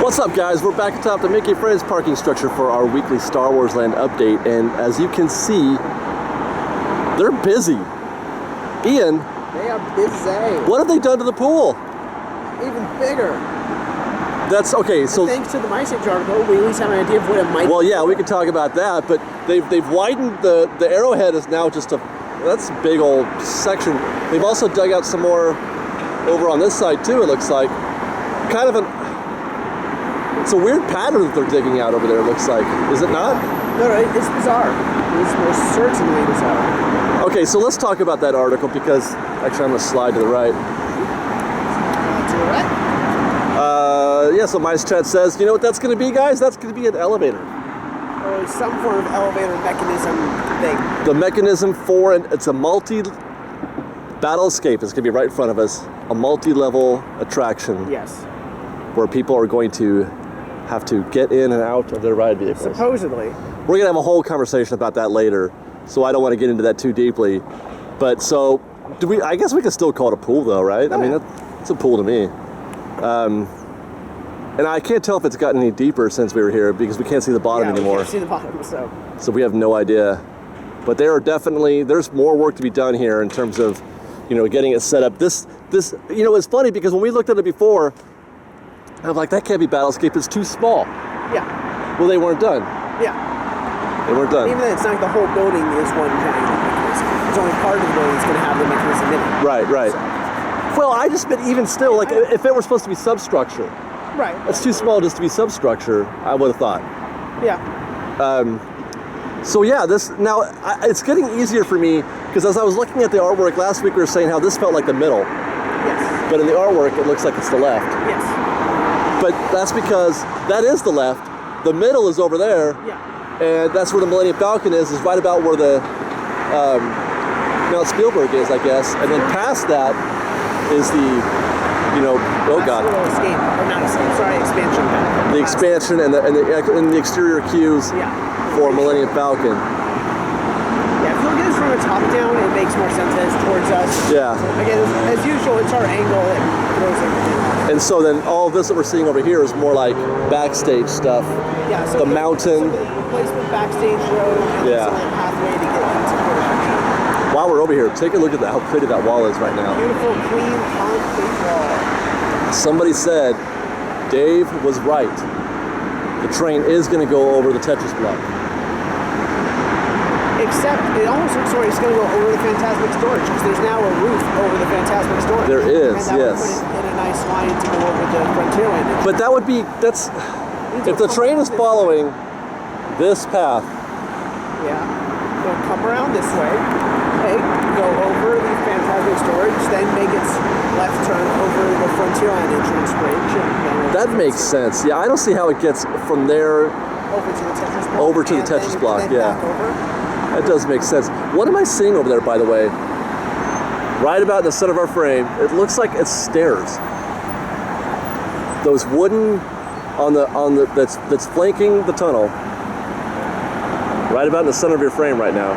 What's up, guys? We're back atop the Mickey Friends parking structure for our weekly Star Wars Land update, and as you can see, they're busy. Ian, they are busy. What have they done to the pool? Even bigger. That's okay. So thanks to the MySage article, we at least have an idea of what it might be. Well, yeah, we can talk about that, but they've widened the arrowhead is now just that's a big old section. They've also dug out some more over on this side too. It looks like kind of it's a weird pattern that they're digging out over there, it looks like. Is it not? No, it's bizarre. It's most certainly bizarre. Okay, so let's talk about that article because, actually I'm going to slide to the right. To the right? Yeah, so my chat says, you know what that's going to be, guys? That's going to be an elevator. Or some form of elevator mechanism thing. The mechanism for it's a battle escape. It's going to be right in front of us. A multi-level attraction. Yes. Where people are going to have to get in and out of their ride vehicles. Supposedly. We're going to have a whole conversation about that later, so I don't want to get into that too deeply. But so, I guess we could still call it a pool though, right? Oh, I mean, it's a pool to me. And I can't tell if it's gotten any deeper since we were here because we can't see the bottom anymore. We can't see the bottom, so we have no idea. But there's more work to be done here in terms of, getting it set up. This, it's funny because when we looked at it before, I'm like, that can't be Battlescape, it's too small. Yeah. Well, they weren't done. Yeah. They weren't done. Even then, it's not like the whole building is one giant mechanism. It's only part of the building that's going to have the mechanism in it. Right. So. Well, I just meant even still, like, if it were supposed to be substructure. Right. It's too small just to be substructure, I would have thought. Yeah. So yeah, it's getting easier for me because as I was looking at the artwork last week, we were saying how this felt like the middle. Yes. But in the artwork, it looks like it's the left. Yes. But that's because that is the left. The middle is over there. Yeah. And that's where the Millennium Falcon is right about where the Mount Spielberg is, I guess. And then past that is the, oh God. Escape, or not escape, sorry, expansion pack. The expansion and the exterior cues for Millennium Falcon. Yeah, if you look at this from a top down, it makes more sense as towards us. Yeah. So, again, as usual, it's our angle that throws everything off. And so then all of this that we're seeing over here is more like backstage stuff. Yeah, so the mountain. So the replacement backstage road and some of the pathway to get into production. While we're over here, take a look at how pretty that wall is right now. Beautiful, clean concrete wall. Somebody said, Dave was right. The train is going to go over the Tetris block. Except it almost looks like it's going to go over the Fantasmic storage because there's now a roof over the Fantasmic storage. There is, and that yes. would put it in a nice line to go over the Frontierland. But that would be, if the train is following this path. Yeah, they'll come around this way, go over the Fantasmic storage, then make its left turn over the Frontierland entrance bridge. That makes sense. Yeah, I don't see how it gets from there over to the Tetris block. Yeah. That does make sense. What am I seeing over there, by the way? Right about in the center of our frame, it looks like it's stairs. Those wooden that's flanking the tunnel. Right about in the center of your frame right now.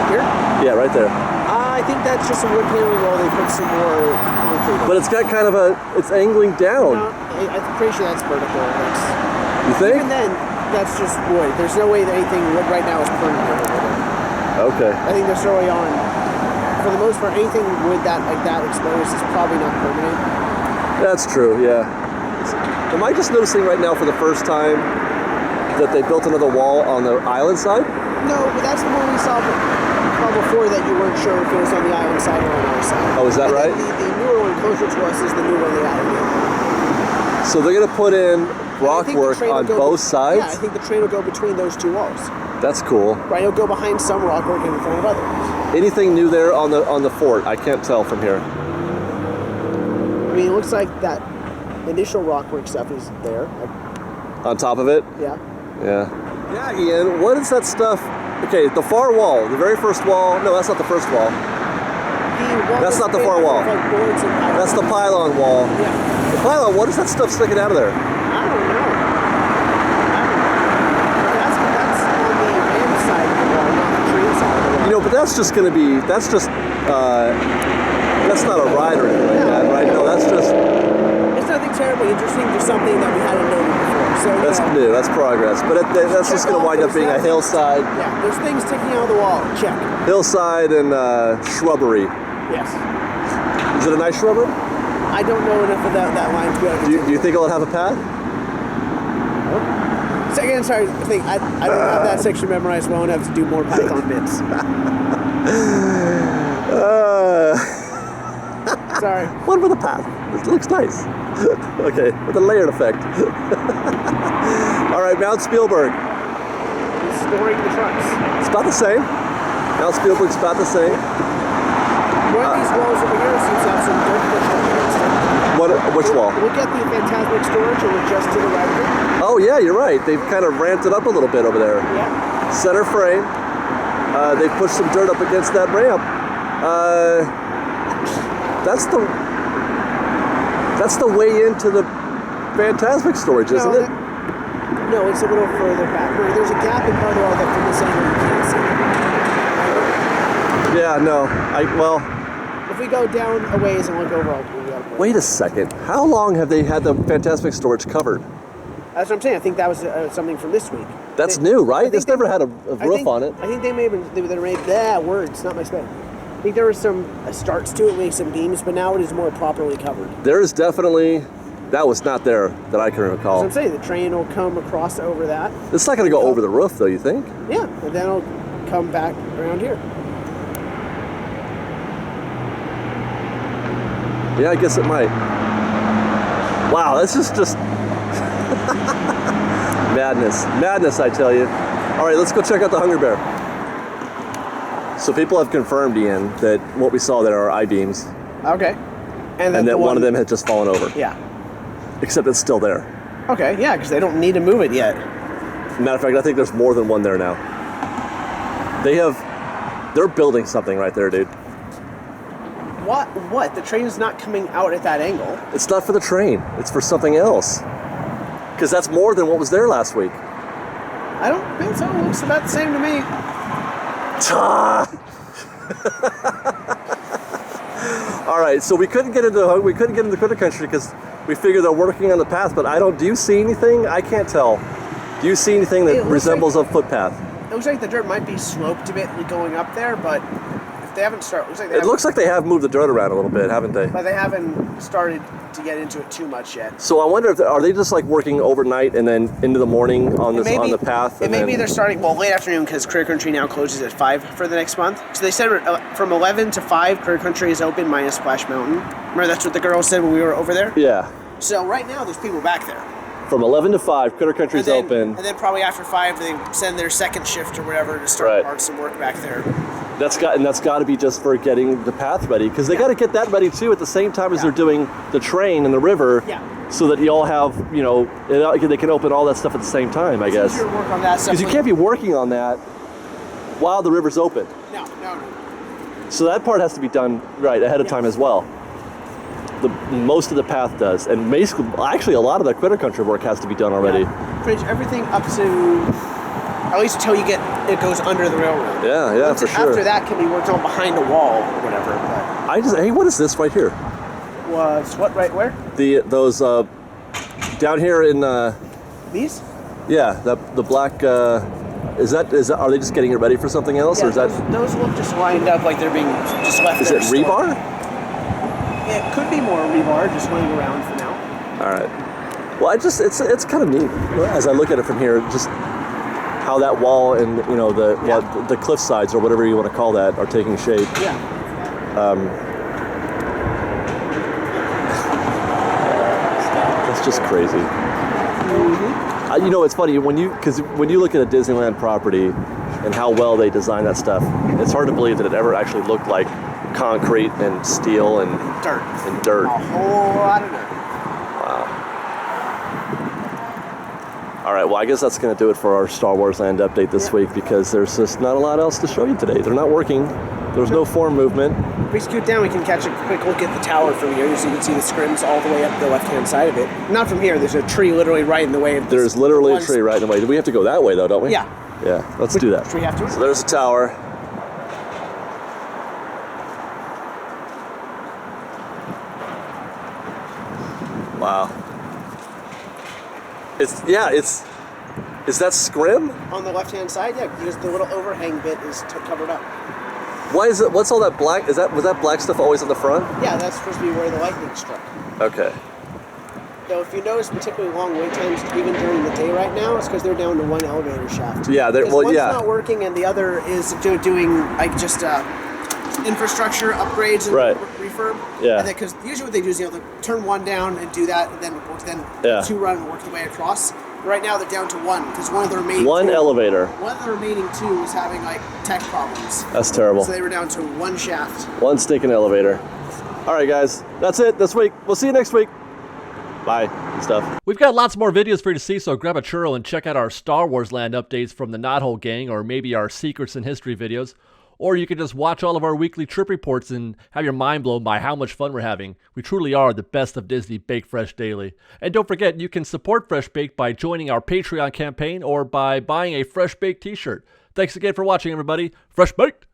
Here? Yeah, right there. I think that's just a wood paneling wall. They put some more concrete on. But it's got kind of it's angling down. No, I'm pretty sure that's vertical. You think? Even then, that's just wood. There's no way that anything right now is permanent over there. Okay. I think there's early on. For the most part, anything wood like that exposed is probably not permanent. That's true, yeah. Am I just noticing right now for the first time that they built another wall on the island side? No, but that's the one we saw before that you weren't sure if it was on the island side or on our side. Oh, is that right? The newer one closer to us is the new one they added. So they're going to put in rock work on both sides? Yeah, I think the train will go between those two walls. That's cool. Right, it'll go behind some rock work and in front of others. Anything new there on the fort? I can't tell from here. I mean, it looks like that initial rock work stuff is there. On top of it? Yeah. Yeah, Ian, what is that stuff? Okay, the far wall, the very first wall. No, that's not the first wall. That's not the far wall. That's the pylon wall. Yeah. The pylon, what is that stuff sticking out of there? I don't know. That's on the land side of the wall, not the tree side of the wall. But that's just going to be, that's not a ride or anything like that, right? No, that's just... It's nothing terribly interesting, just something that we hadn't noted before. So That's new. That's progress. But that's just going to wind up being a hillside. Yeah, there's things sticking out of the wall. Check. Hillside and shrubbery. Yes. Is it a nice shrubbery? I don't know enough about that line to be able to Do you think it'll have a path? Second, sorry, I think I don't have that section memorized well enough to do more Python bits. Sorry. What with a path? It looks nice. Okay, with a layered effect. All right, Mount Spielberg. He's storing the trucks. It's about the same. Mount Spielberg's about the same. One of these walls over here seems to have some dirt pushed up against it. Which wall? Look at the Fantasmic storage, and we're just to the right of it. Oh yeah, you're right. They've kind of ramped it up a little bit over there. Yeah. Center frame. They pushed some dirt up against that ramp. That's the way into the Fantasmic storage, isn't it? No, it's a little further back. There's a gap in part of all that from this angle you can't see. Yeah, no. If we go down a ways and look over, Wait a second. How long have they had the Fantasmic storage covered? That's what I'm saying. I think that was something from this week. That's new, right? It's never had a roof on it. I think they may have been, they made, words, not my spelling. I think there were some starts to it, maybe some beams, but now it is more properly covered. There is definitely, that was not there that I can recall. That's what I'm saying. The train will come across over that. It's not going to go over the roof, though, you think? Yeah, and then it'll come back around here. Yeah, I guess it might. Wow, this is just madness, I tell you. All right, let's go check out the Hunger Bear. So people have confirmed, Ian, that what we saw there are I-beams. Okay. And that one of them had just fallen over. Yeah. Except it's still there. Okay, yeah, because they don't need to move it yet. Matter of fact, I think there's more than one there now. They're building something right there, dude. What? The train is not coming out at that angle. It's not for the train. It's for something else. Because that's more than what was there last week. I don't think so. It looks about the same to me. All right, so we couldn't get into critter country because we figured they're working on the path. But do you see anything? I can't tell. Do you see anything that resembles a footpath? It looks like the dirt might be sloped a bit going up there, but if they haven't started, it looks like they have moved the dirt around a little bit, haven't they? But they haven't started to get into it too much yet. So I wonder if are they just like working overnight and then into the morning on the path? Maybe they're starting late afternoon because Critter Country now closes at 5 for the next month. So they said from 11 to 5, Critter Country is open minus Splash Mountain. Remember that's what the girls said when we were over there? Yeah. So right now there's people back there. From 11 to 5, Critter Country's open. And then probably after 5, they send their second shift or whatever to start some work back there. That's got to be just for getting the path ready, because they got to get that ready too at the same time as they're doing the train and the river, so that you all have, they can open all that stuff at the same time, I guess. Because you can't be working on that while the river's open. No. So that part has to be done ahead of time as well. Most of the path does, and basically, actually, a lot of the Critter Country work has to be done already. Pretty much everything up to, at least until it goes under the railroad. Yeah, for sure. After that can be worked on behind a wall or whatever. But hey, what is this right here? What right where? Those down here in these? Yeah, the black. Is that? Are they just getting it ready for something else, or is that? Those look just lined up like they're being just left. Is it rebar? It could be more rebar, just laying around for now. All right. Well, it's kind of neat as I look at it from here, just how that wall and the cliff sides or whatever you want to call that are taking shape. Yeah. That's just crazy. Mm-hmm. It's funny when you look at a Disneyland property and how well they design that stuff, it's hard to believe that it ever actually looked like concrete and steel and dirt. A whole lot of dirt. Wow. All right, well, I guess that's going to do it for our Star Wars Land update this week, because there's just not a lot else to show you today. They're not working. There's no form movement. If we scoot down, we can catch a quick look at the tower from here, so you can see the scrims all the way up the left-hand side of it. Not from here. There's a tree literally right in the way of this. There's literally a tree right in the way. We have to go that way, though, don't we? Yeah. Yeah, let's do that. Do we have to? So there's the tower. Wow. Is that scrim? On the left-hand side, yeah, because the little overhang bit is covered up. Why is it? What's all that black? Was that black stuff always on the front? Yeah, that's supposed to be where the lightning struck. Okay. Though if you notice particularly long wait times, even during the day right now, it's because they're down to one elevator shaft. Yeah, one's not working and the other is doing like just infrastructure upgrades and refurb. Yeah. And because usually what they do is they'll turn one down and do that, and then two run and work the way across. Right now they're down to one because one of the remaining elevator. One of the remaining two was having like tech problems. That's terrible. So they were down to one shaft. One stinking elevator. All right, guys, that's it this week. We'll see you next week. Bye. Stuff. We've got lots more videos for you to see, so grab a churro and check out our Star Wars Land updates from the Knothole gang, or maybe our Secrets in History videos. Or you can just watch all of our weekly trip reports and have your mind blown by how much fun we're having. We truly are the best of Disney Bake Fresh Daily. And don't forget, you can support Fresh Baked by joining our Patreon campaign or by buying a Fresh Baked t-shirt. Thanks again for watching, everybody. Fresh Baked!